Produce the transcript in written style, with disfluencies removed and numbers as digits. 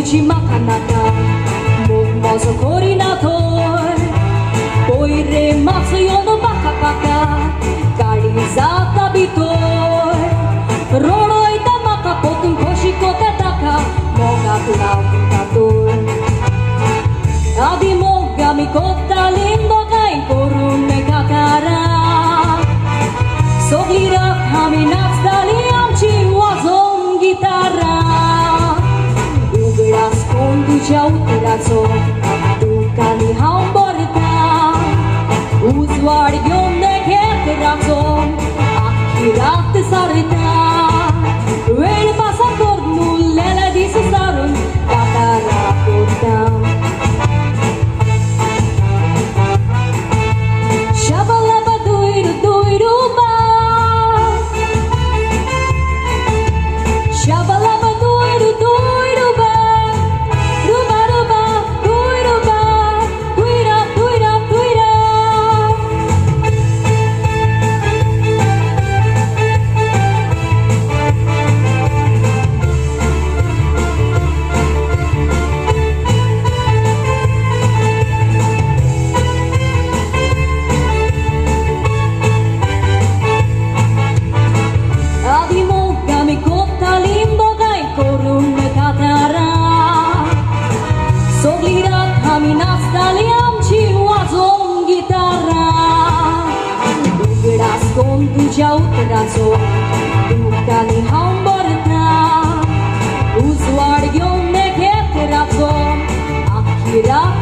ci makanaka Mogmozo korinator Poi remazzo io no paka Kali zata bitor Rolo ita maka potun koshiko tataka Moga plaukator Adi moga mi kotta limbo kain korunne kakara Soglirak hami nastali amci wazon gitara Ugras konducia utirazo Tukani hamborta Uzvar gjonne keterazo Akkirat sarita Vel pasakord nullele disi sarun Katara kotam Shabalaba duiru ba Shabalaba duiru ba Ruba duiru ba Duira Conducea uterazo Tukani hamborta Usuar gjonne keterazo Akkirat